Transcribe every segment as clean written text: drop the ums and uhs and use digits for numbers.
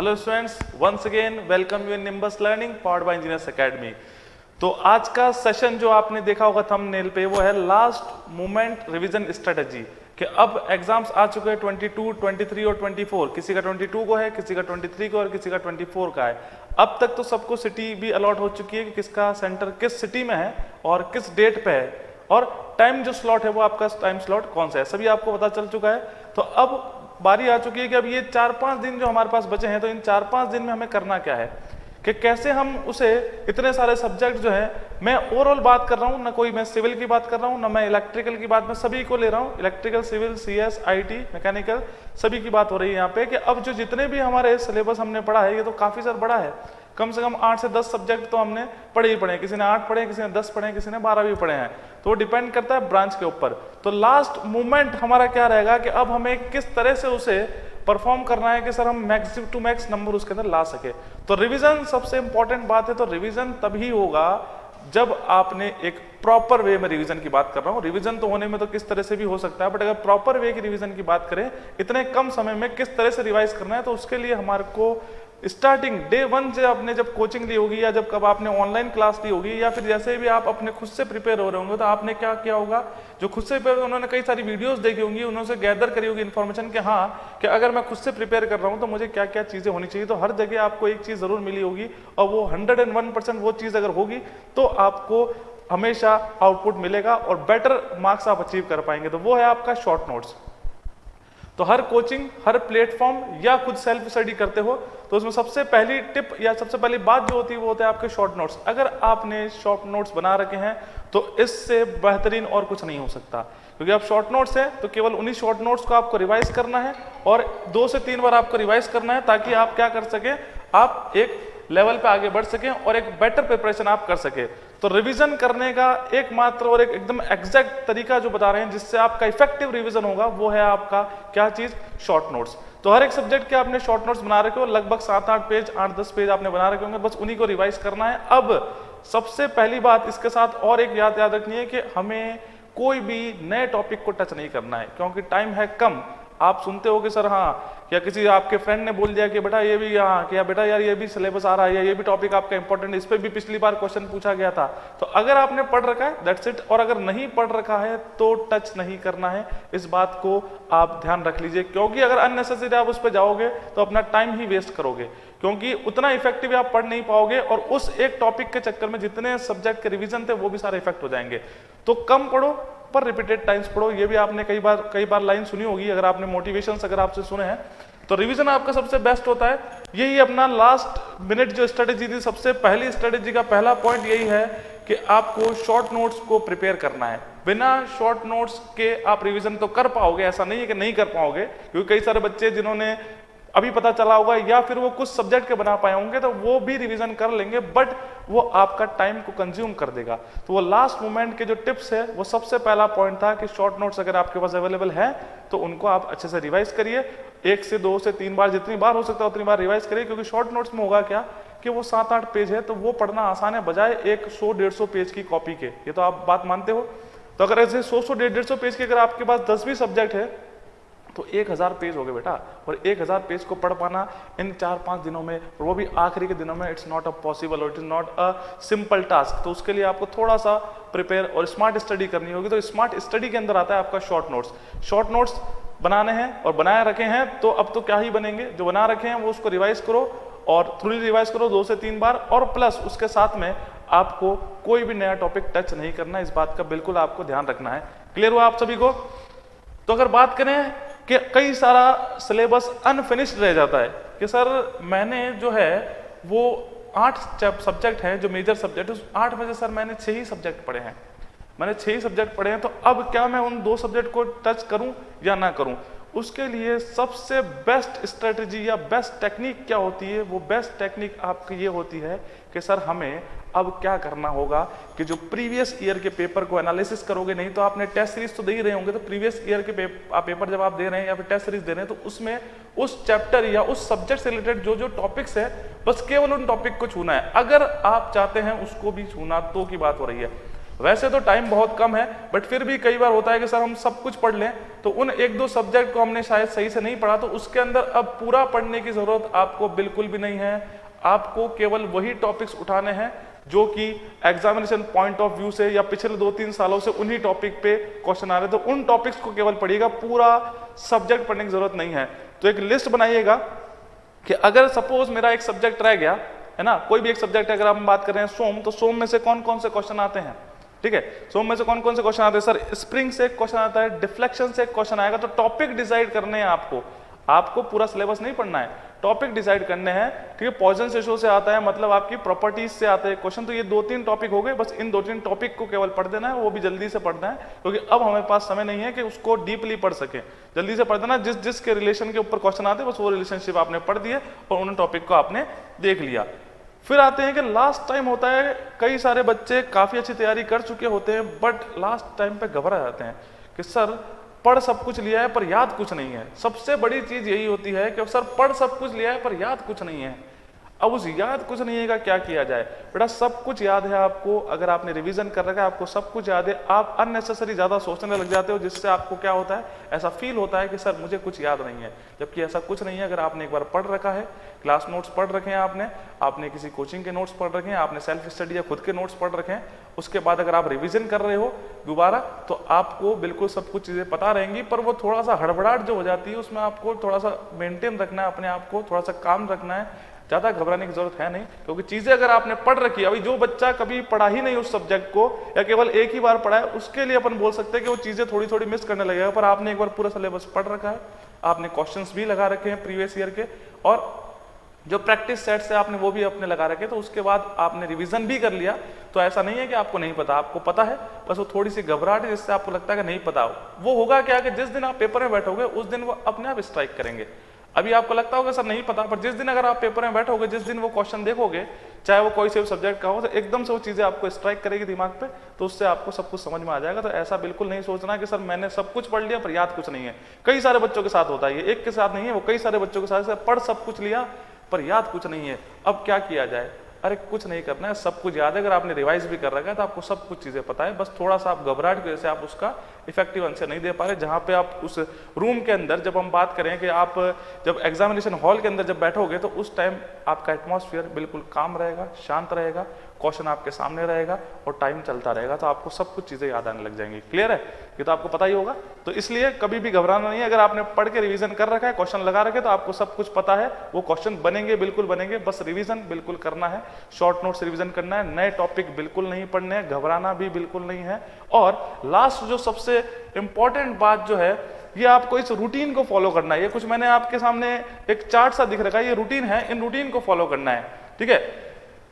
Hello students, once again welcome you in Nimbus learning powered by engineers academy. तो आज का session जो आपने देखा होगा थंबनेल पे, वो है लास्ट मोमेंट रिवीजन स्ट्रेटजी। कि अब एग्जाम्स आ चुके हैं 22, 23 और 24। किसी का 22 को है, किसी का 23 को और किसी का 24 का है। अब तक तो सबको सिटी भी अलॉट हो चुकी है कि किसका सेंटर किस सिटी में है और किस डेट पे है, और टाइम जो स्लॉट है वो आपका टाइम स्लॉट कौन सा है, सभी आपको पता चल चुका है। तो अब बारी आ चुकी है कि अब ये 4-5 दिन जो हमारे पास बचे हैं, तो इन 4-5 दिन में हमें करना क्या है, कि कैसे हम उसे इतने सारे सब्जेक्ट जो है, मैं ओवरऑल बात कर रहा हूँ, ना कोई मैं सिविल की बात कर रहा हूँ, ना मैं इलेक्ट्रिकल की बात, मैं सभी को ले रहा हूँ। Electrical, civil, CS, IT, mechanical, सभी की बात हो रही है यहाँ पे। कि अब जो जितने भी हमारे सिलेबस हमने पढ़ा है, ये तो काफी सर बड़ा है। कम से कम 8 से 10 सब्जेक्ट तो हमने पढ़े ही पढ़े, किसी ने 8 पढ़े, किसी ने 10 पढ़े, किसी ने 12 भी पढ़े हैं। तो वो डिपेंड करता है ब्रांच के ऊपर। तो लास्ट मूवमेंट हमारा क्या रहेगा कि अब हमें किस तरह से उसे परफॉर्म करना है कि सर हम मैक्स टू मैक्स नंबर उसके अंदर ला सके। तो रिवीजन सबसे इंपॉर्टेंट बात है। तो रिवीजन तभी होगा जब आपने एक प्रॉपर वे में, रिवीजन की बात कर रहा हूं, रिवीजन तो होने में तो किस तरह से भी हो सकता है, बट अगर प्रॉपर वे की रिवीजन की बात करें, इतने कम समय में किस तरह से रिवाइज करना है, तो उसके लिए हमारे को स्टार्टिंग डे 1 से आपने जब कोचिंग ली होगी, या जब कब आपने ऑनलाइन क्लास ली होगी, या फिर जैसे भी आप अपने खुद से प्रिपेयर हो रहे होंगे, तो आपने क्या किया होगा, जो खुद से प्रिपेयर, उन्होंने कई सारी वीडियोस देखी होंगी, उन्होंने गैदर करी होगी इन्फॉर्मेशन कि हाँ, कि अगर मैं खुद से प्रिपेयर कर रहा हूँ तो मुझे क्या क्या चीजें होनी चाहिए। तो हर जगह आपको एक चीज जरूर मिली होगी, और वो 101% वो चीज अगर होगी तो आपको हमेशा आउटपुट मिलेगा और बेटर मार्क्स आप अचीव कर पाएंगे। तो वो है आपका शॉर्ट नोट्स। तो हर कोचिंग, हर प्लेटफॉर्म या खुद सेल्फ स्टडी करते हो, तो उसमें सबसे पहली टिप या सबसे पहली बात जो होती है वो होता है आपके शॉर्ट नोट्स। अगर आपने शॉर्ट नोट्स बना रखे हैं तो इससे बेहतरीन और कुछ नहीं हो सकता, क्योंकि आप शॉर्ट नोट्स है तो केवल उन्हीं शॉर्ट नोट्स को आपको रिवाइज करना है, और 2 से 3 बार आपको रिवाइज करना है, ताकि आप क्या कर सके, आप एक लेवल पे आगे बढ़ सकें और एक बेटर प्रिपरेशन आप कर सके। तो रिवीजन करने का एकमात्र और एक एकदम एग्जैक्ट तरीका जो बता रहे हैं, जिससे आपका इफेक्टिव रिवीजन होगा, वो है आपका क्या चीज, शॉर्ट नोट्स। तो हर एक सब्जेक्ट के आपने शॉर्ट नोट्स बना रखे हो, लगभग 7-8 पेज, 8-10 पेज आपने बना रखे होंगे, बस उन्हीं को रिवाइज करना है। अब सबसे पहली बात इसके साथ और एक याद रखनी है कि हमें कोई भी नए टॉपिक को टच नहीं करना है, क्योंकि टाइम है कम। आप सुनते हो कि सर हाँ, या किसी आपके फ्रेंड ने बोल दिया कि बेटा ये भी, यहाँ कि बेटा यार ये भी सिलेबस आ रहा है, या ये भी टॉपिक आपका इंपॉर्टेंट है, इस पे भी पिछली बार क्वेश्चन पूछा गया था। तो अगर आपने पढ़ रखा है दैट्स इट, और अगर नहीं पढ़ रखा है तो टच नहीं करना है। इस बात को आप ध्यान रख लीजिए, क्योंकि अगर अननेसेसरी आप उस पर जाओगे तो अपना टाइम ही वेस्ट करोगे, क्योंकि उतना इफेक्टिव आप पढ़ नहीं पाओगे, और उस एक टॉपिक के चक्कर में जितने सब्जेक्ट के रिवीजन थे वो भी सारे इफेक्ट हो जाएंगे। तो कम पढ़ो पर रिपीटेड टाइम्स पढ़ो। ये भी आपने कई बार लाइन सुनी होगी, अगर आपने मोटिवेशंस अगर आपसे सुने हैं। तो रिवीजन आपका सबसे बेस्ट होता है। यही अपना लास्ट मिनट जो स्ट्रेटेजी थी, सबसे पहली स्ट्रेटेजी का पहला पॉइंट यही है कि आपको शॉर्ट नोट्स को प्रिपेयर करना है। बिना शॉर्ट नोट्स के आप रिवीजन तो कर पाओगे, ऐसा नहीं है कि नहीं कर पाओगे, क्योंकि कई सारे बच्चे जिन्होंने अभी पता चला होगा, या फिर वो कुछ सब्जेक्ट के बना पाए होंगे, तो वो भी रिवीजन कर लेंगे, बट वो आपका टाइम को कंज्यूम कर देगा। तो वो लास्ट मोमेंट के जो टिप्स है, वो सबसे पहला पॉइंट था कि शॉर्ट नोट्स अगर आपके पास अवेलेबल है तो उनको आप अच्छे से रिवाइज करिए। 1 से 2 से 3 बार, जितनी बार हो सकता है उतनी बार रिवाइज करिए, क्योंकि शॉर्ट नोट्स में होगा क्या कि वो 7-8 पेज है, तो वो पढ़ना आसान है बजाय एक 100-150 पेज की कॉपी के। ये तो आप बात मानते हो। तो अगर ऐसे 100-150 पेज के अगर आपके पास 10 भी सब्जेक्ट है तो 1000 पेज हो गए बेटा, और 1000 पेज को पढ़ पाना इन 4-5 दिनों में, और वो भी आखिरी के दिनों में, इट्स नॉट अ पॉसिबल और it is not a simple task. तो उसके लिए आपको थोड़ा सा प्रिपेयर और स्मार्ट स्टडी करनी होगी। तो स्मार्ट स्टडी के अंदर आता है आपका शॉर्ट नोट्स। शॉर्ट नोट्स बनाने हैं और बनाए रखे हैं, तो अब तो क्या ही बनेंगे, जो बना रखे हैं वो उसको रिवाइज करो, और थोड़ी रिवाइज करो 2 से 3 बार, और प्लस उसके साथ में आपको कोई भी नया टॉपिक टच नहीं करना। इस बात का बिल्कुल आपको ध्यान रखना है। क्लियर हुआ आप सभी को? तो अगर बात करें कि कई सारा सिलेबस अनफिनिश्ड रह जाता है कि सर मैंने जो है वो 8 सब्जेक्ट हैं जो मेजर सब्जेक्ट, उस 8 में से सर मैंने 6 ही सब्जेक्ट पढ़े हैं, मैंने 6 ही सब्जेक्ट पढ़े हैं, तो अब क्या मैं उन 2 सब्जेक्ट को टच करूं या ना करूं? उसके लिए सबसे बेस्ट स्ट्रेटजी या बेस्ट टेक्निक क्या होती है? वो बेस्ट टेक्निक आपकी ये होती है कि सर हमें अब क्या करना होगा कि जो प्रीवियस ईयर के पेपर को एनालिसिस करोगे, नहीं तो आपने टेस्ट सीरीज तो दे ही रहे होंगे, तो प्रीवियस ईयर के पेपर जब आप दे रहे हैं या फिर टेस्ट सीरीज दे रहे हैं, तो उसमें उस चैप्टर या उस सब्जेक्ट से रिलेटेड जो जो टॉपिक्स है, बस केवल उन टॉपिक को छूना है। अगर आप चाहते हैं उसको भी छूना तो की बात हो रही है। वैसे तो टाइम बहुत कम है, बट फिर भी कई बार होता है कि सर हम सब कुछ पढ़ लें, तो उन एक दो सब्जेक्ट को हमने शायद सही से नहीं पढ़ा, तो उसके अंदर अब पूरा पढ़ने की जरूरत आपको बिल्कुल भी नहीं है। आपको केवल वही टॉपिक्स उठाने हैं जो कि एग्जामिनेशन पॉइंट ऑफ व्यू से या पिछले 2-3 सालों से उन्हीं टॉपिक पे क्वेश्चन आ रहे, तो उन टॉपिक्स को केवल पढ़िएगा, पूरा सब्जेक्ट पढ़ने की जरूरत नहीं है। तो एक लिस्ट बनाइएगा कि अगर सपोज मेरा एक सब्जेक्ट रह गया है ना, कोई भी एक सब्जेक्ट, अगर हम बात कर रहे हैं सोम, तो सोम में से कौन कौन से क्वेश्चन आते हैं, ठीक है, सोम में से कौन कौन से क्वेश्चन आते हैं, सर स्प्रिंग से एक क्वेश्चन आता है, डिफ्लेक्शन से एक क्वेश्चन आएगा। तो टॉपिक डिसाइड करने हैं आपको पूरा सिलेबस नहीं पढ़ना है, टॉपिक डिसाइड करने हैं, ठीक है। पॉइजन रेशो से आता है, मतलब आपकी प्रॉपर्टीज से आता है क्वेश्चन। तो ये 2-3 टॉपिक हो गए, बस इन 2-3 टॉपिक को केवल पढ़ देना है, वो भी जल्दी से पढ़ना है, क्योंकि अब हमारे पास समय नहीं है कि उसको डीपली पढ़ सके। जल्दी से पढ़ देना, जिस के रिलेशन के ऊपर क्वेश्चन आते हैं बस वो रिलेशनशिप आपने पढ़ दिए और उन टॉपिक को आपने देख लिया। फिर आते हैं कि लास्ट टाइम होता है, कई सारे बच्चे काफी अच्छी तैयारी कर चुके होते हैं, बट लास्ट टाइम पे घबरा जाते हैं कि सर पढ़ सब कुछ लिया है पर याद कुछ नहीं है। सबसे बड़ी चीज यही होती है कि सर पढ़ सब कुछ लिया है पर याद कुछ नहीं है। अब उस याद कुछ नहीं है का क्या किया जाए? बेटा सब कुछ याद है आपको, अगर आपने रिवीजन कर रखा है आपको सब कुछ याद है, आप अननेसेसरी ज्यादा सोचने लग जाते हो, जिससे आपको क्या होता है, ऐसा फील होता है कि सर मुझे कुछ याद नहीं है, जबकि ऐसा कुछ नहीं है। अगर आपने एक बार पढ़ रखा है, क्लास नोट्स पढ़ रखे हैं आपने किसी कोचिंग के नोट्स पढ़ रखे हैं, आपने सेल्फ स्टडी या खुद के नोट्स पढ़ रखे हैं, उसके बाद अगर आप रिवीजन कर रहे हो दोबारा, तो आपको बिल्कुल सब कुछ चीजें पता रहेंगी। पर वो थोड़ा सा हड़बड़ाहट जो हो जाती है उसमें आपको थोड़ा सा मेंटेन रखना है, अपने आप को थोड़ा सा काम रखना है, ज्यादा घबराने की जरूरत है नहीं, क्योंकि चीजें अगर आपने पढ़ रखी है, अभी जो बच्चा कभी पढ़ा ही नहीं उस सब्जेक्ट को या केवल एक ही बार पढ़ा है, उसके लिए अपन बोल सकते हैं कि वो चीजें थोड़ी थोड़ी मिस करने लगेगा। पर आपने एक बार पूरा सिलेबस पढ़ रखा है, आपने क्वेश्चंस भी लगा रखे हैं प्रीवियस ईयर के, और जो प्रैक्टिस सेट से आपने वो भी अपने लगा रखे, तो उसके बाद आपने रिवीजन भी कर लिया, तो ऐसा नहीं है कि आपको नहीं पता, आपको पता है, बस वो थोड़ी सी घबराहट है जिससे आपको लगता है कि नहीं पता। वो होगा क्या कि जिस दिन आप पेपर में बैठोगे उस दिन वो अपने आप स्ट्राइक करेंगे। अभी आपको लगता होगा सर नहीं पता, पर जिस दिन अगर आप पेपर में बैठोगे, जिस दिन वो क्वेश्चन देखोगे, चाहे वो कोई से भी सब्जेक्ट का हो, तो एकदम से वो चीजें आपको स्ट्राइक करेगी दिमाग पे, तो उससे आपको सब कुछ समझ में आ जाएगा। तो ऐसा बिल्कुल नहीं सोचना कि सर मैंने सब कुछ पढ़ लिया पर याद कुछ नहीं है। कई सारे बच्चों के साथ होता है, ये एक के साथ नहीं है, वो कई सारे बच्चों के साथ पढ़ सब कुछ लिया पर याद कुछ नहीं है। अब क्या किया जाए? अरे कुछ नहीं करना है, सब कुछ याद है। अगर आपने रिवाइज भी कर रखा है तो आपको सब कुछ चीजें पता है, बस थोड़ा सा आप घबराहट की वजह से आप उसका इफेक्टिव आंसर नहीं दे पा रहे। जहां पे आप उस रूम के अंदर, जब हम बात करें कि आप जब एग्जामिनेशन हॉल के अंदर जब बैठोगे, तो उस टाइम आपका एटमॉस्फेयर बिल्कुल काम रहेगा, शांत रहेगा, क्वेश्चन आपके सामने रहेगा और टाइम चलता रहेगा, तो आपको सब कुछ चीजें याद आने लग जाएंगी। क्लियर है? ये तो आपको पता ही होगा। तो इसलिए कभी भी घबराना नहीं है। अगर आपने पढ़ के रिवीजन कर रखा है, क्वेश्चन लगा रखे, तो आपको सब कुछ पता है, वो क्वेश्चन बनेंगे, बिल्कुल बनेंगे, बस रिवीजन बिल्कुल करना है, शॉर्ट नोट्स रिवीजन करना है, नए टॉपिक बिल्कुल नहीं पढ़ने हैं, घबराना भी बिल्कुल नहीं है। और लास्ट जो सबसे इंपॉर्टेंट बात जो है, ये आपको इस रूटीन को फॉलो करना है। ये कुछ मैंने आपके सामने एक चार्ट सा दिख रखा है, ये रूटीन है, इन रूटीन को फॉलो करना है, ठीक है।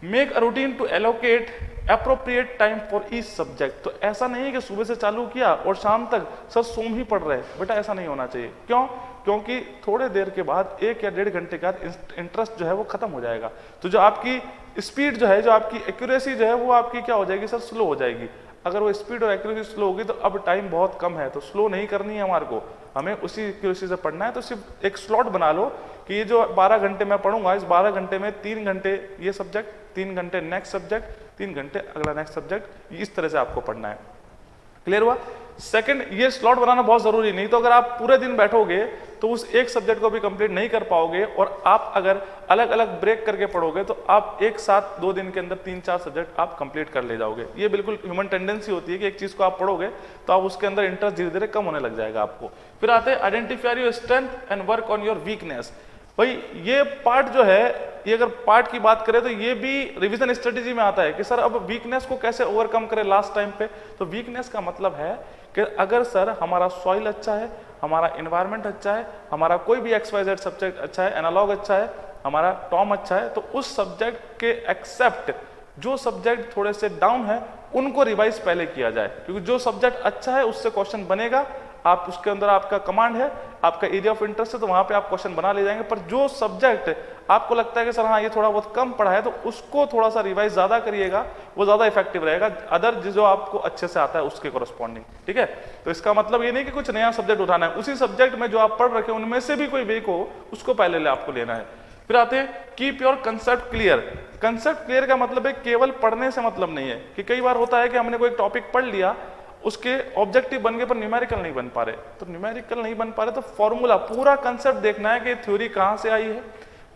Make a routine to allocate appropriate time for each subject. तो ऐसा नहीं है कि सुबह से चालू किया और शाम तक सर सोम ही पढ़ रहे, बेटा ऐसा नहीं होना चाहिए। क्यों? क्योंकि थोड़े देर के बाद, 1 या 1.5 घंटे के बाद इंटरेस्ट जो है वो खत्म हो जाएगा, तो जो आपकी स्पीड जो है, जो आपकी एक्यूरेसी जो है, वो आपकी क्या हो जाएगी सर, स्लो हो जाएगी। अगर वो स्पीड और एक्यूरेसी स्लो होगी, तो अब टाइम बहुत कम है, तो स्लो नहीं करनी है हमारे को, हमें उसी एक्यूरेसी से पढ़ना है। तो सिर्फ एक स्लॉट बना लो कि ये जो 12 घंटे मैं पढ़ूंगा, इस 12 घंटे में 3 घंटे ये सब्जेक्ट, 3 घंटे नेक्स्ट सब्जेक्ट, 3 घंटे अगला नेक्स्ट सब्जेक्ट, इस तरह से आपको पढ़ना है। क्लियर हुआ? सेकंड, ये स्लॉट बनाना बहुत जरूरी, नहीं तो अगर आप पूरे दिन बैठोगे तो उस एक सब्जेक्ट को भी कंप्लीट नहीं कर पाओगे, और आप अगर अलग अलग ब्रेक करके पढ़ोगे तो आप एक साथ 2 दिन के अंदर 3-4 सब्जेक्ट आप कंप्लीट कर ले जाओगे। ये बिल्कुल ह्यूमन टेंडेंसी होती है कि एक चीज को आप पढ़ोगे तो आप उसके अंदर इंटरेस्ट धीरे धीरे कम होने लग जाएगा आपको। फिर आते हैं identify your strength and work on your weakness. भाई ये पार्ट जो है, ये अगर पार्ट की बात करें तो ये भी रिवीजन स्ट्रेटेजी में आता है कि सर अब वीकनेस को कैसे ओवरकम करें लास्ट टाइम पे। तो वीकनेस का मतलब है कि अगर सर हमारा सॉइल अच्छा है, हमारा एनवायरनमेंट अच्छा है, हमारा कोई भी XYZ सब्जेक्ट अच्छा है, एनालॉग अच्छा है, हमारा टॉम अच्छा है, तो उस सब्जेक्ट के एक्सेप्ट जो सब्जेक्ट थोड़े से डाउन है उनको रिवाइज पहले किया जाए, क्योंकि जो सब्जेक्ट अच्छा है उससे क्वेश्चन बनेगा, आप उसके अंदर आपका कमांड है, आपका एरिया ऑफ इंटरेस्ट है, तो वहां पे आप क्वेश्चन बना ले जाएंगे। पर जो सब्जेक्ट आपको लगता है कि सर हाँ ये थोड़ा बहुत कम पढ़ा है, तो उसको थोड़ा सा रिवाइज ज्यादा करिएगा, वो ज्यादा इफेक्टिव रहेगा अदर जो आपको अच्छे से आता है उसके कोरस्पॉन्डिंग, ठीक है। तो इसका मतलब ये नहीं कि कुछ नया सब्जेक्ट उठाना है, उसी सब्जेक्ट में जो आप पढ़ रखे हैं उनमें से भी कोई वीक हो उसको पहले आपको लेना है। फिर आते हैं keep your concept clear. Concept clear का मतलब है केवल पढ़ने से मतलब नहीं है, कि कई बार होता है कि हमने कोई टॉपिक पढ़ लिया, उसके ऑब्जेक्टिव बन गए पर न्यूमेरिकल नहीं बन पा रहे, तो न्यूमेरिकल नहीं बन पा रहे तो फॉर्मूला पूरा कंसेप्ट देखना है कि थ्योरी कहाँ से आई है,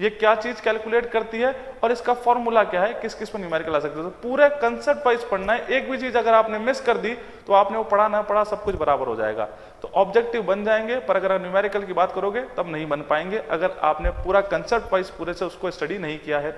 ये क्या चीज कैलकुलेट करती है और इसका फॉर्मूला क्या है, किस किस पर न्यूमेरिकल आ सकते हैं। तो पूरे कंसेप्ट वाइज पढ़ना है, एक भी चीज अगर आपने मिस कर दी तो आपने वो पढ़ा ना पढ़ा सब कुछ बराबर हो जाएगा। तो ऑब्जेक्टिव बन जाएंगे, पर अगर न्यूमेरिकल की बात करोगे तब नहीं बन पाएंगे, अगर आपने पूरा कंसेप्ट वाइज पूरे से उसको स्टडी नहीं किया है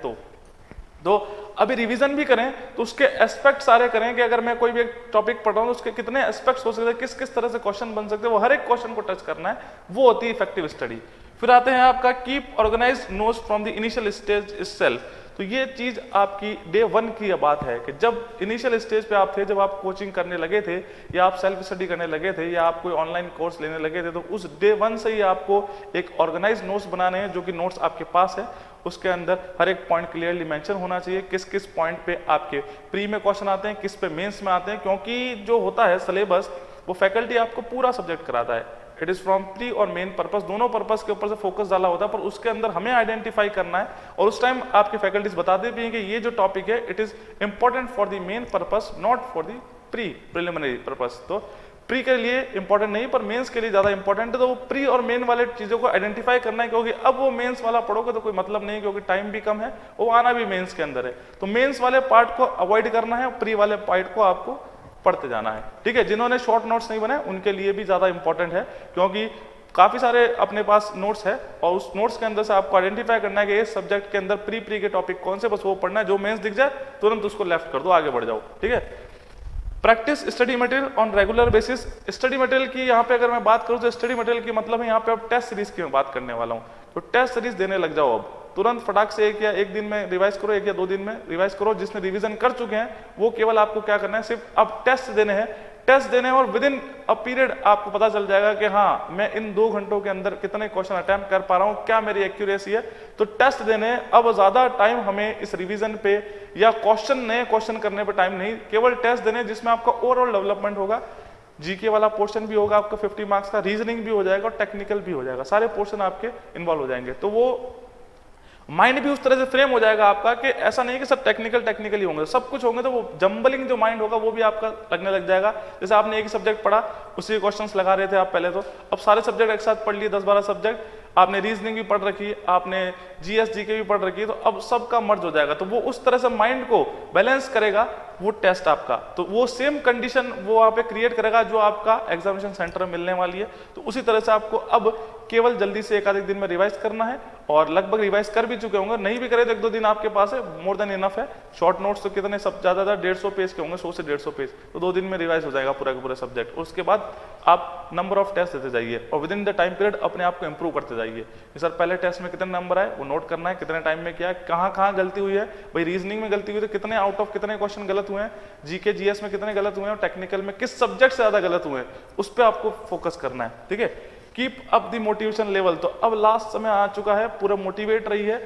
तो अभी रिवीजन भी करें तो उसके एस्पेक्ट सारे करें, कि अगर मैं कोई भी एक टॉपिक पढ़ रहा हूं तो उसके कितने एस्पेक्ट्स हो सकते हैं, किस किस तरह से क्वेश्चन बन सकते हैं, वो हर एक क्वेश्चन को टच करना है, वो होती है इफेक्टिव स्टडी। फिर आते हैं आपका keep organise notes from the initial stage itself. तो ये चीज आपकी डे 1 की बात है, कि जब इनिशियल स्टेज पे आप थे, जब आप कोचिंग करने लगे थे या आप सेल्फ स्टडी करने लगे थे या आप कोई ऑनलाइन कोर्स लेने लगे थे, तो उस डे 1 से ही आपको एक ऑर्गेनाइज नोट्स बनाने हैं, जो कि नोट्स आपके पास है, उसके अंदर हर एक पॉइंट क्लियरली मेंशन होना चाहिए, किस किस पॉइंट पे आपके प्री में क्वेश्चन आते हैं, किस पे मेंस में आते हैं, क्योंकि जो होता है सिलेबस वो फैकल्टी आपको पूरा सब्जेक्ट कराता है, इट इज फ्रॉम प्री और मेन पर्पस, दोनों पर्पस के ऊपर से फोकस डाला होता है, पर उसके अंदर हमें आइडेंटिफाई करना है, और उस टाइम आपके फैकल्टीज बताते भी हैं कि ये जो टॉपिक है it is important for the main purpose, not for the preliminary purpose. तो प्री के लिए इंपॉर्टेंट नहीं, पर मेंस के लिए ज्यादा इंपॉर्टेंट है, तो वो प्री और मेन वाले चीजों को आइडेंटिफाई करना है, क्योंकि अब वो मेंस वाला पढ़ोगे तो कोई मतलब नहीं है, क्योंकि टाइम भी कम है, वो आना भी मेंस के अंदर है। तो मेंस वाले पार्ट को अवॉइड करना है, प्री वाले पार्ट को आपको पढ़ते जाना है, ठीक है। जिन्होंने शॉर्ट नोट्स नहीं बनाए उनके लिए भी ज्यादा इंपॉर्टेंट है, क्योंकि काफी सारे अपने पास नोट्स है, और उस नोट्स के अंदर से आपको आइडेंटिफाई करना है कि इस सब्जेक्ट के अंदर प्री के टॉपिक कौन से, बस वो पढ़ना है, जो मेंस दिख जाए तुरंत उसको लेफ्ट कर दो, आगे बढ़ जाओ, ठीक है। Practice study material on regular basis. Study material की यहाँ पे अगर मैं बात करूँ तो स्टडी मटेरियल की मतलब है यहाँ पे अब टेस्ट सीरीज की मैं बात करने वाला हूँ, तो टेस्ट सीरीज देने लग जाओ, अब तुरंत फटाक से एक दिन में रिवाइज करो, 1 या 2 दिन में रिवाइज करो। जिसने रिवीजन कर चुके हैं वो केवल आपको क्या करना है, सिर्फ अब टेस्ट देने हैं, टेस्ट देने हैं, और विद इन अ पीरियड आपको पता चल जाएगा कि हाँ मैं इन 2 घंटों के अंदर कितने क्वेश्चन अटेम्प्ट कर पा रहा हूँ, क्या मेरी एक्यूरेसी है। तो टेस्ट देने हैं, अब ज्यादा टाइम हमें इस रिवीजन पे या नए क्वेश्चन करने पे टाइम नहीं, केवल टेस्ट देने जिसमें आपका ओवरऑल डेवलपमेंट होगा, जीके वाला पोर्शन भी होगा आपका 50 मार्क्स का, रीजनिंग भी हो जाएगा और टेक्निकल भी हो जाएगा, सारे पोर्शन आपके इन्वॉल्व हो जाएंगे। तो वो माइंड भी उस तरह से फ्रेम हो जाएगा आपका, कि ऐसा नहीं कि सब टेक्निकली होंगे, सब कुछ होंगे, तो वो जंबलिंग जो माइंड होगा वो भी आपका लगने लग जाएगा। जैसे आपने एक ही सब्जेक्ट पढ़ा, उसी क्वेश्चंस लगा रहे थे आप पहले, तो अब सारे सब्जेक्ट एक साथ पढ़ लिए, 10-12 सब्जेक्ट, आपने रीजनिंग भी पढ़ रखी है, आपने जीएस जीके भी पढ़ रखी है, तो अब सबका मर्ज हो जाएगा। तो वो उस तरह से माइंड को बैलेंस करेगा वो टेस्ट आपका, तो वो सेम कंडीशन वो वहाँ पे क्रिएट करेगा जो आपका एग्जामिनेशन सेंटर में मिलने वाली है। तो उसी तरह से आपको अब केवल जल्दी से 1 आध दिन में रिवाइज करना है, और लगभग रिवाइज कर भी चुके होंगे, नहीं भी करे तो 1-2 दिन आपके पास है, मोर देन इनफ है। शॉर्ट नोट्स तो कितने सब ज्यादा 150 पेज के होंगे, 100 से 150 पेज, तो 2 दिन में रिवाइज हो जाएगा पूरा का पूरा सब्जेक्ट। उसके बाद आप नंबर ऑफ टेस्ट देते जाइए, और with in the time period अपने आप को इंप्रूव करते जाइए। सर पहले टेस्ट में कितने नंबर आए वो नोट करना है, कितने टाइम में किया, कहाँ गलती हुई है, भाई रीजनिंग में गलती हुई तो कितने आउट ऑफ कितने क्वेश्चन गलत हुए हैं, जीके जीएस में कितने गलत हुए हैं, और टेक्निकल में किस सब्जेक्ट से ज्यादा गलत हुए हैं, उस पर आपको फोकस करना है, ठीक है। Keep up the motivation level. तो अब लास्ट समय आ चुका है, पूरा मोटिवेट रही है,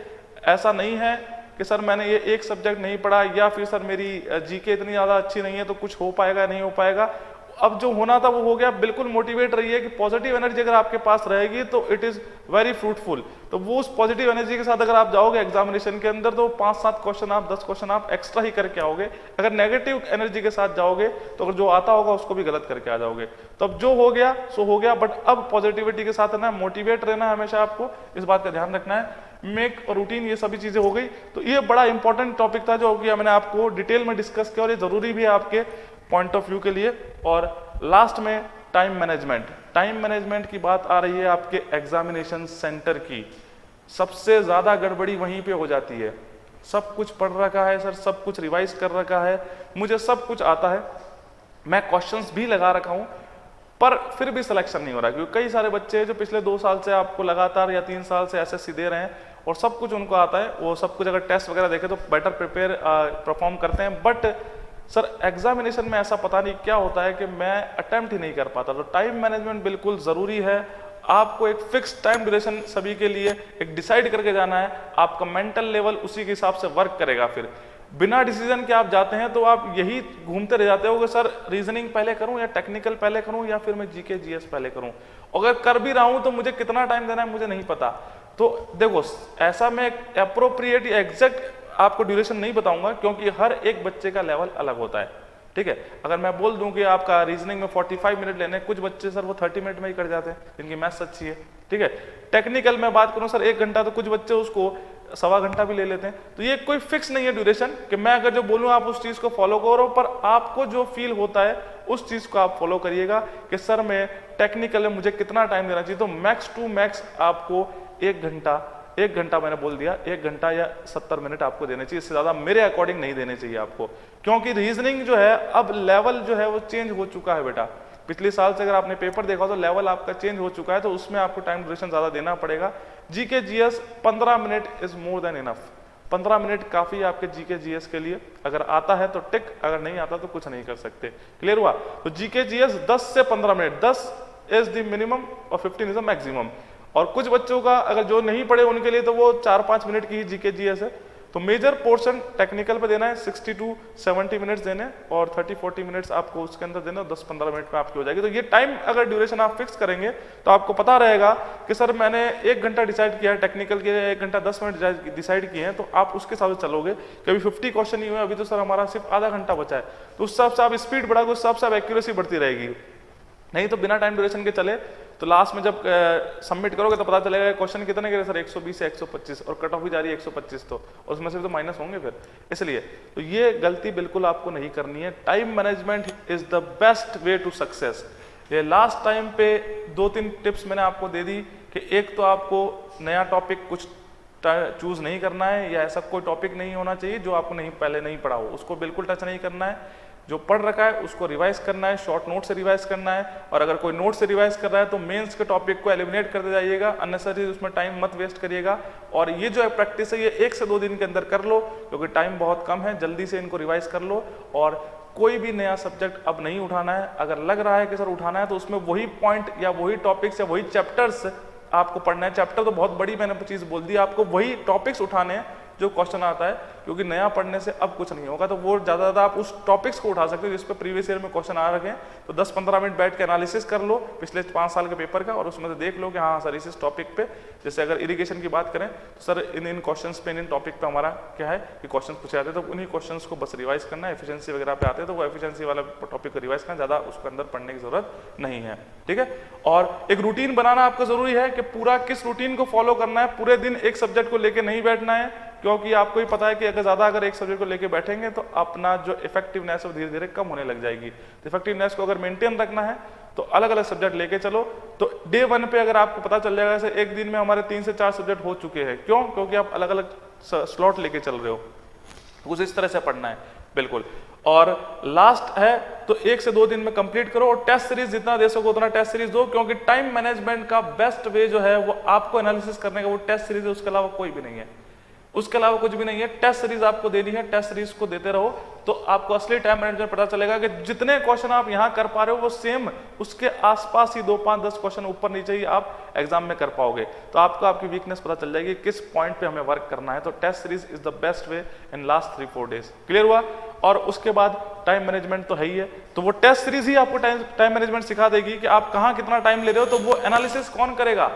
ऐसा नहीं है कि सर मैंने ये एक सब्जेक्ट नहीं पढ़ा, या फिर सर मेरी जीके इतनी ज्यादा अच्छी नहीं है तो कुछ हो पाएगा नहीं हो पाएगा। अब जो होना था वो हो गया, बिल्कुल मोटिवेट रहिए कि पॉजिटिव एनर्जी अगर आपके पास रहेगी तो इट इज वेरी फ्रूटफुल। तो वो उस पॉजिटिव एनर्जी के साथ अगर आप जाओगे एग्जामिनेशन के अंदर तो 5-7 क्वेश्चन आप 10 क्वेश्चन आप एक्स्ट्रा ही करके आओगे। अगर नेगेटिव एनर्जी के साथ जाओगे तो अगर जो आता होगा उसको भी गलत करके आ जाओगे। तो अब जो हो गया सो हो गया, बट अब पॉजिटिविटी के साथ रहना, मोटिवेट रहना, हमेशा आपको इस बात का ध्यान रखना है। मेक और रूटीन, ये सभी चीजें हो गई। तो ये बड़ा इंपॉर्टेंट टॉपिक था जो कि मैंने आपको डिटेल में डिस्कस किया, और ये जरूरी भी है आपके पॉइंट ऑफ व्यू के लिए। और लास्ट में टाइम मैनेजमेंट, टाइम मैनेजमेंट की बात आ रही है आपके एग्जामिनेशन सेंटर की। सबसे ज्यादा गड़बड़ी वहीं पे हो जाती है। सब कुछ पढ़ रखा है सर, सब कुछ रिवाइज कर रखा है, मुझे सब कुछ आता है, मैं क्वेश्चंस भी लगा रखा हूं, पर फिर भी सिलेक्शन नहीं हो रहा। क्योंकि कई सारे बच्चे हैं जो पिछले 2 साल से आपको लगातार या 3 साल से एसएससी दे रहे हैं और सब कुछ उनको आता है, वो सब कुछ अगर टेस्ट वगैरह देखे तो बेटर प्रिपेयर परफॉर्म करते हैं, बट सर एग्जामिनेशन में ऐसा पता नहीं क्या होता है कि मैं अटेम्प्ट ही नहीं कर पाता। तो टाइम मैनेजमेंट बिल्कुल जरूरी है। आपको एक फिक्स टाइम ड्यूरेशन सभी के लिए एक डिसाइड करके जाना है, आपका मेंटल लेवल उसी के हिसाब से वर्क करेगा। फिर बिना डिसीजन के आप जाते हैं तो आप यही घूमते रह जाते हो कि सर रीजनिंग पहले करूं या टेक्निकल पहले करूं या फिर मैं जीके जीएस पहले करूं। अगर कर भी रहा हूं तो मुझे कितना टाइम देना है मुझे नहीं पता। तो देखो ऐसा मैं अप्रोप्रिएट एग्जैक्ट आपको ड्यूरेशन नहीं बताऊंगा, क्योंकि हर एक बच्चे का लेवल अलग होता है, ठीक है। अगर मैं बोल दूं कि आपका रीजनिंग में 45 मिनट लेने, कुछ बच्चे सर वो 30 मिनट में ही कर जाते हैं जिनकी मैथ्स अच्छी है, ठीक है। टेक्निकल में बात करूं सर 1 घंटा, तो कुछ बच्चे उसको सवा घंटा भी ले लेते हैं। तो ये कोई फिक्स नहीं है ड्यूरेशन कि मैं अगर जो बोलूं आप उस चीज को फॉलो करो, पर आपको जो फील होता है उस चीज को आप फॉलो करिएगा कि सर मैं टेक्निकल में मुझे कितना टाइम देना चाहिए। तो मैक्स टू मैक्स आपको 1 घंटा मैंने बोल दिया, 1 घंटा या 70 मिनट आपको देने चाहिए, इससे ज्यादा मेरे अकॉर्डिंग नहीं देने चाहिए आपको, क्योंकि रीजनिंग जो है अब लेवल जो है वो चेंज हो चुका है बेटा। पिछले साल से अगर आपने पेपर देखा तो लेवल आपका चेंज हो चुका है, तो उसमें आपको टाइम ड्यूरेशन ज्यादा देना पड़ेगा। GK GS 15 minute is more than enough, 15 minute काफी आपके जीके जीएस के लिए। अगर आता है तो टिक, अगर नहीं आता तो कुछ नहीं कर सकते। क्लियर हुआ? तो जीके जीएस 10 से 15 मिनट, 10 इज द मिनिमम और 15 इज द मैक्सिमम। और कुछ बच्चों का अगर जो नहीं पढ़े उनके लिए तो वो 4-5 मिनट की ही जीके जीएस है। तो मेजर पोर्शन टेक्निकल पे देना है, 60 to 70 मिनट्स देने, और 30-40 मिनट्स आपको उसके अंदर देना, 10-15 मिनट में आपकी हो जाएगी। तो ये टाइम अगर ड्यूरेशन आप फिक्स करेंगे तो आपको पता रहेगा कि सर मैंने 1 घंटा डिसाइड किया है टेक्निकल के लिए, 1 घंटा 10 मिनट डिसाइड किए हैं, तो आप उसके हिसाब से चलोगे। कभी 50 क्वेश्चन नहीं हुए, अभी तो सर हमारा सिर्फ आधा घंटा बचा है, तो उस हिसाब से आप स्पीड बढ़ाओगे, उस हिसाब से आप एक्यूरेसी बढ़ती रहेगी। नहीं तो बिना टाइम ड्यूरेशन के चले तो लास्ट में जब सबमिट करोगे तो पता चलेगा क्वेश्चन कितने गिरे सर, 120 से 125, और कट ऑफ भी जा रही है 125, तो उसमें से भी तो माइनस होंगे फिर। इसलिए तो ये गलती बिल्कुल आपको नहीं करनी है। Time management is the best way to success. ये लास्ट टाइम पे 2-3 टिप्स मैंने आपको दे दी कि एक तो आपको नया टॉपिक कुछ चूज नहीं करना है, या ऐसा कोई टॉपिक नहीं होना चाहिए जो आपको पहले नहीं पढ़ा हो, उसको बिल्कुल टच नहीं करना है। जो पढ़ रखा है उसको रिवाइज करना है, शॉर्ट नोट से रिवाइज करना है, और अगर कोई नोट से रिवाइज कर रहा है तो मेंस के टॉपिक को एलिमिनेट करते जाइएगा, अननेसेसरी उसमें टाइम मत वेस्ट करिएगा। और ये जो प्रैक्टिस है ये 1 से 2 दिन के अंदर कर लो, क्योंकि टाइम बहुत कम है, जल्दी से इनको रिवाइज कर लो। और कोई भी नया सब्जेक्ट अब नहीं उठाना है, अगर लग रहा है कि सर उठाना है तो उसमें वही पॉइंट या वही टॉपिक्स या वही चैप्टर्स आपको पढ़ना है। चैप्टर तो बहुत बड़ी मैंने चीज बोल दी, आपको वही टॉपिक्स उठाने हैं जो क्वेश्चन आता है, क्योंकि नया पढ़ने से अब कुछ नहीं होगा। तो वो ज़्यादा आप उस टॉपिक्स को उठा सकते हो जिस पे प्रीवियस ईयर में क्वेश्चन आ रखे हैं। तो 10-15 मिनट बैठ के एनालिसिस कर लो पिछले 5 साल के पेपर का, और उसमें से देख लो कि हाँ सर इस टॉपिक पे, जैसे अगर इरिगेशन की बात करें तो सर इन क्वेश्चंस पे, इन टॉपिक पे हमारा क्या है कि क्वेश्चन पूछे जाते हैं, तो उन्हीं क्वेश्चंस को बस रिवाइज करना है। एफिशिएंसी वगैरह पे आते हैं तो वो एफिशिएंसी वाला टॉपिक को रिवाइज करना, ज़्यादा उसके अंदर पढ़ने की जरूरत नहीं है, ठीक है। और एक रूटीन बनाना आपको जरूरी है कि पूरा किस रूटीन को फॉलो करना है। पूरे दिन एक सब्जेक्ट को लेकर नहीं बैठना है, क्योंकि आपको ही पता है कि अगर एक सब्जेक्ट को लेके बैठेंगे तो अपना जो इफेक्टिवनेस है वो धीरे धीरे कम होने लग जाएगी। तो इफेक्टिवनेस को अगर मेंटेन रखना है तो अलग अलग सब्जेक्ट लेके चलो। तो डे 1 पे अगर आपको पता चल जाएगा, जैसे एक दिन में हमारे 3 से 4 सब्जेक्ट हो चुके हैं, क्यों? क्योंकि आप अलग अलग स्लॉट लेके चल रहे हो, कुछ इस तरह से पढ़ना है बिल्कुल। और लास्ट है तो 1 से 2 दिन में कंप्लीट करो, और टेस्ट सीरीज जितना दे सको उतना टेस्ट सीरीज दो, क्योंकि टाइम मैनेजमेंट का बेस्ट वे जो है वो आपको एनालिसिस करने का वो टेस्ट सीरीज है, उसके अलावा कोई भी नहीं है, उसके अलावा कुछ भी नहीं है। टेस्ट सीरीज आपको देनी है, टेस्ट सीरीज को देते रहो तो आपको असली टाइम मैनेजमेंट पता चलेगा कि जितने क्वेश्चन आप यहाँ कर पा रहे हो वो सेम उसके आसपास ही 2, 5, 10 क्वेश्चन ऊपर नीचे ही आप एग्जाम में कर पाओगे। तो आपको आपकी वीकनेस पता चल जाएगी किस पॉइंट पे हमें वर्क करना है। तो test series is the best way in last 3-4 days. Clear हुआ? और उसके बाद टाइम मैनेजमेंट तो है ही है, तो वो टेस्ट सीरीज ही आपको टाइम मैनेजमेंट सिखा देगी कि आप कहाँ कितना टाइम ले रहे हो। तो वो एनालिसिस कौन करेगा?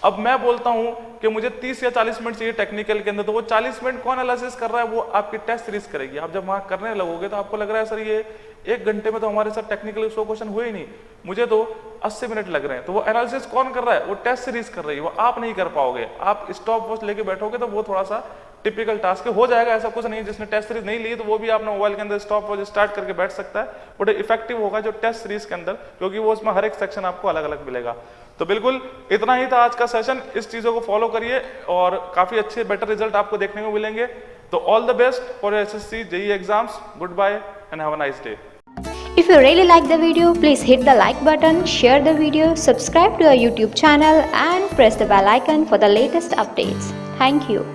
अब मैं बोलता हूं कि मुझे 30 या 40 मिनट चाहिए टेक्निकल के अंदर, तो वो 40 मिनट कौन एनालिसिस कर रहा है? वो आपकी टेस्ट सीरीज करेगी। आप जब वहां करने लगोगे तो आपको लग रहा है सर ये 1 घंटे में तो हमारे साथ टेक्निकल 100 क्वेश्चन हुए ही नहीं, मुझे तो 80 मिनट लग रहे हैं। तो वो एनालिसिस कौन कर रहा है? वो टेस्ट सीरीज कर रही है, वो आप नहीं कर पाओगे। आप स्टॉप वॉच लेके बैठोगे तो वो थोड़ा सा टिपिकल टास्क हो जाएगा। ऐसा कुछ नहीं, जिसने टेस्ट सीरीज नहीं ली तो वो भी अपने मोबाइल के अंदर स्टॉप वॉच स्टार्ट करके बैठ सकता है, बट इफेक्टिव होगा जो टेस्ट सीरीज के अंदर, क्योंकि वो उसमें हर एक सेक्शन आपको अलग अलग मिलेगा। तो बिल्कुल इतना ही था आज का सेशन। इस चीजों को फॉलो करिए और काफी अच्छे बेटर रिजल्ट आपको देखने को मिलेंगे। तो all the best for SSC JEE exams. Goodbye and have a nice day. If you really like the video, please hit the like button, share the video, subscribe to our YouTube channel and press the bell icon for the latest updates. Thank you.